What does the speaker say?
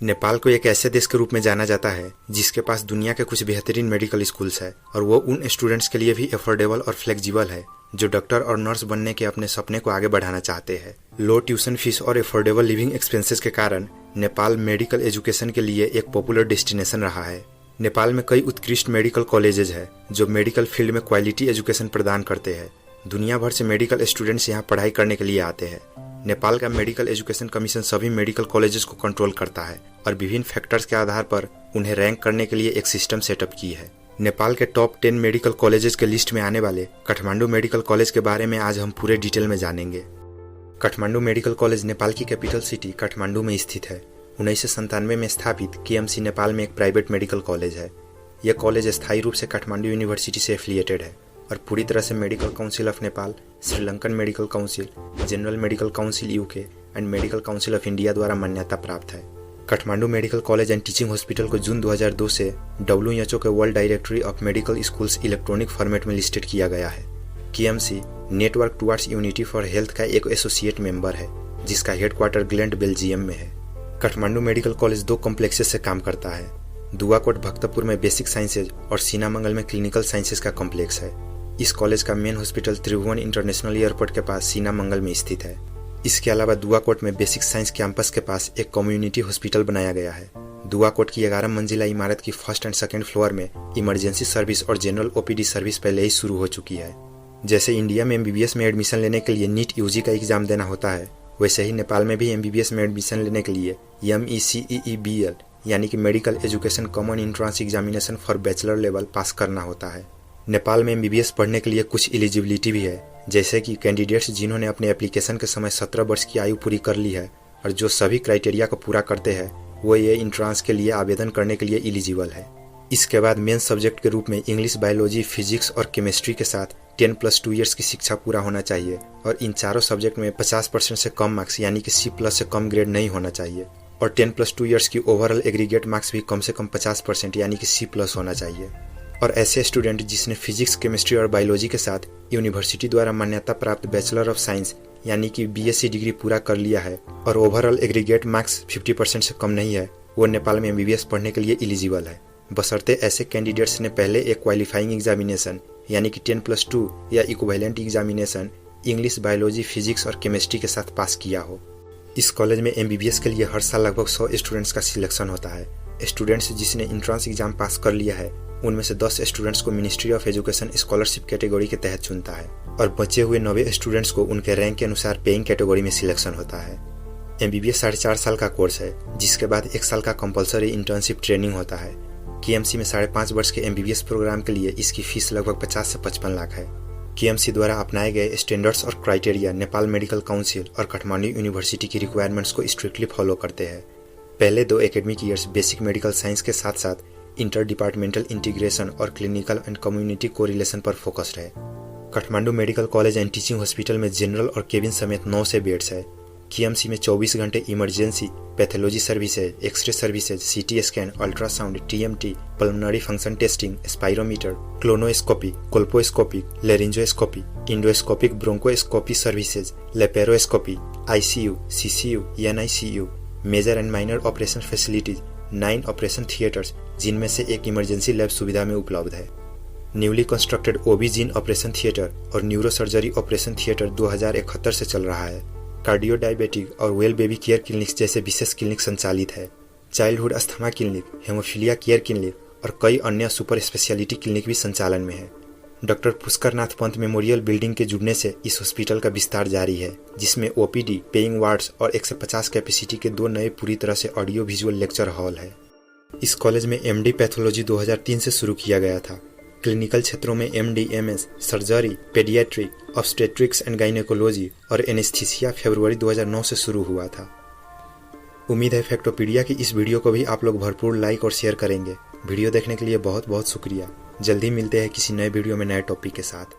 नेपाल को एक ऐसे देश के रूप में जाना जाता है जिसके पास दुनिया के कुछ बेहतरीन मेडिकल स्कूल्स है और वो उन स्टूडेंट्स के लिए भी अफोर्डेबल और फ्लेक्सिबल है जो डॉक्टर और नर्स बनने के अपने सपने को आगे बढ़ाना चाहते हैं। लो ट्यूशन फीस और अफोर्डेबल लिविंग एक्सपेंसेस के कारण नेपाल मेडिकल एजुकेशन के लिए एक पॉपुलर डेस्टिनेशन रहा है। नेपाल में कई उत्कृष्ट मेडिकल कॉलेजेज है जो मेडिकल फील्ड में क्वालिटी एजुकेशन प्रदान करते हैं। दुनिया भर से मेडिकल स्टूडेंट्स यहाँ पढ़ाई करने के लिए आते हैं। नेपाल का मेडिकल एजुकेशन कमीशन सभी मेडिकल कॉलेजेस को कंट्रोल करता है और विभिन्न फैक्टर्स के आधार पर उन्हें रैंक करने के लिए एक सिस्टम सेटअप की है। नेपाल के टॉप 10 मेडिकल कॉलेजेस के लिस्ट में आने वाले काठमांडू मेडिकल कॉलेज के बारे में आज हम पूरे डिटेल में जानेंगे। काठमांडू मेडिकल कॉलेज नेपाल की कैपिटल सिटी काठमांडू में स्थित है। 1997 में स्थापित केएमसी नेपाल में एक प्राइवेट मेडिकल कॉलेज है। यह कॉलेज स्थायी रूप से काठमांडू यूनिवर्सिटी से एफिलिएटेड है और पूरी तरह से medical council of Nepal, Sri Lankan medical council, general medical council UK and medical council of India द्वारा मान्यता प्राप्त है। Kathmandu medical college and teaching hospital को जून 2002 से WHO के world directory of medical schools electronic format में लिस्टेड किया गया है। KMC network towards unity for health का एक एसोसिएट मेंबर है जिसका हेडक्वार्टर ग्लेंड बेल्जियम में है। काठमांडू मेडिकल कॉलेज 2 कॉम्प्लेक्सेस से काम करता है। दुआकोट भक्तपुर में बेसिक साइंसेज और सीनामंगल में क्लिनिकल साइंसेज का कॉम्प्लेक्स है। इस कॉलेज का मेन हॉस्पिटल त्रिभुवन इंटरनेशनल एयरपोर्ट के पास सीनामंगल में स्थित है। इसके अलावा दुआकोट में बेसिक साइंस कैंपस के पास एक कम्युनिटी हॉस्पिटल बनाया गया है। दुआकोट की 11 मंजिला इमारत की फर्स्ट एंड सेकंड फ्लोर में इमरजेंसी सर्विस और जनरल ओपीडी सर्विस पहले ही शुरू हो चुकी है। जैसे इंडिया में एमबीबीएस में एडमिशन लेने के लिए नीट यूजी का एग्जाम देना होता है, वैसे ही नेपाल में भी एमबीबीएस में एडमिशन लेने के लिए MECEEBL यानी कि medical education common entrance examination for bachelor level pass करना होता है। नेपाल में एमबीबीएस पढ़ने के लिए कुछ एलिजिबिलिटी भी है, जैसे कि कैंडिडेट्स जिन्होंने अपने एप्लीकेशन के समय 17 वर्ष की आयु पूरी कर ली है और जो सभी क्राइटेरिया को पूरा करते हैं वो ये इंट्रांस के लिए आवेदन करने के लिए एलिजिबल है। इसके बाद मेन सब्जेक्ट के रूप में इंग्लिश, बायोलॉजी, फिजिक्स और केमिस्ट्री के साथ 10+2 ईयर्स की शिक्षा पूरा होना चाहिए और इन चारों सब्जेक्ट में 50% से कम मार्क्स यानी कि C+ से कम ग्रेड नहीं होना चाहिए और 10+2 ईयर्स की ओवरऑल एग्रीगेट मार्क्स भी कम से कम 50% यानी कि C+ होना चाहिए। और ऐसे स्टूडेंट जिसने फिजिक्स, केमिस्ट्री और बायोलॉजी के साथ यूनिवर्सिटी द्वारा मान्यता प्राप्त बैचलर ऑफ साइंस यानी कि BSc डिग्री पूरा कर लिया है और ओवरऑल एग्रीगेट मार्क्स 50% से कम नहीं है, वो नेपाल में एमबीबीएस पढ़ने के लिए एलिजिबल है, बशर्ते ऐसे कैंडिडेट्स ने पहले एक क्वालिफाइंग एग्जामिनेशन यानी कि 10+2 या equivalent examination English, biology, physics और केमिस्ट्री के साथ पास किया हो। इस कॉलेज में एमबीबीएस के लिए हर साल लगभग 100 स्टूडेंट्स का सिलेक्शन होता है। स्टूडेंट्स जिसने इंट्रांस एग्जाम पास कर लिया है उनमें से 10 स्टूडेंट्स को ministry of education scholarship category के तहत चुनता है और बचे हुए 90 स्टूडेंट्स को उनके रैंक के अनुसार पेइंग कैटेगरी में सिलेक्शन होता है। एमबीबीएस 4.5 साल का कोर्स है जिसके बाद 1 साल का कंपलसरी इंटर्नशिप ट्रेनिंग होता है। केएमसी में 5.5 वर्ष के एमबीबीएस प्रोग्राम के लिए इसकी फीस लगभग 50 से 55 लाख है। केएमसी द्वारा अपनाए गए स्टैंडर्ड्स और क्राइटेरिया नेपाल मेडिकल काउंसिल और काठमांडू यूनिवर्सिटी की रिक्वायरमेंट्स को स्ट्रिक्टली फॉलो करते हैं। पहले 2 academic years basic medical science के साथ साथ इंटर डिपार्टमेंटल इंटीग्रेशन और क्लिनिकल एंड कम्युनिटी कोरिलेशन पर फोकस्ड है। Kathmandu medical college and teaching hospital में जनरल और केबिन समेत 9 से बेड्स है। केएमसी में 24 घंटे emergency, pathology services, x-ray services, CT scan, ultrasound, TMT, pulmonary function testing, spirometer, colonoscopy, colposcopy, laryngoscopy, endoscopic bronchoscopy services, laparoscopy, ICU, CCU, NICU, major and minor operation facilities, 9 operation theatres जिनमें से एक emergency lab सुविधा में उपलब्ध है। Newly constructed OB gyne operation theatre और neuro surgery operation theatre 2071 से चल रहा है। कार्डियो डायबिटिक और वेल बेबी केयर क्लिनिक्स जैसे विशेष क्लिनिक संचालित है। Childhood asthma clinic, haemophilia care clinic और कई अन्य सुपर स्पेशलिटी क्लिनिक भी संचालन में है। डॉक्टर पुष्कर नाथ पंत मेमोरियल बिल्डिंग के जुड़ने से इस हॉस्पिटल का विस्तार जारी है जिसमें OPD, पेइंग वार्ड्स और 150 कैपेसिटी के 2 नए पूरी तरह से ऑडियो विजुअल लेक्चर हॉल है। इस कॉलेज में MD पैथोलॉजी 2003 से शुरू किया गया था। क्लिनिकल क्षेत्रों में MD, MS, surgery, paediatric, obstetrics and gynaecology और एनेस्थीसिया फरवरी 2009 से शुरू हुआ था। उम्मीद है फैक्टोपीडिया की इस वीडियो को भी आप लोग भरपूर लाइक और शेयर करेंगे। वीडियो देखने के लिए बहुत बहुत शुक्रिया। जल्दी मिलते हैं किसी नए वीडियो में नए टॉपिक के साथ।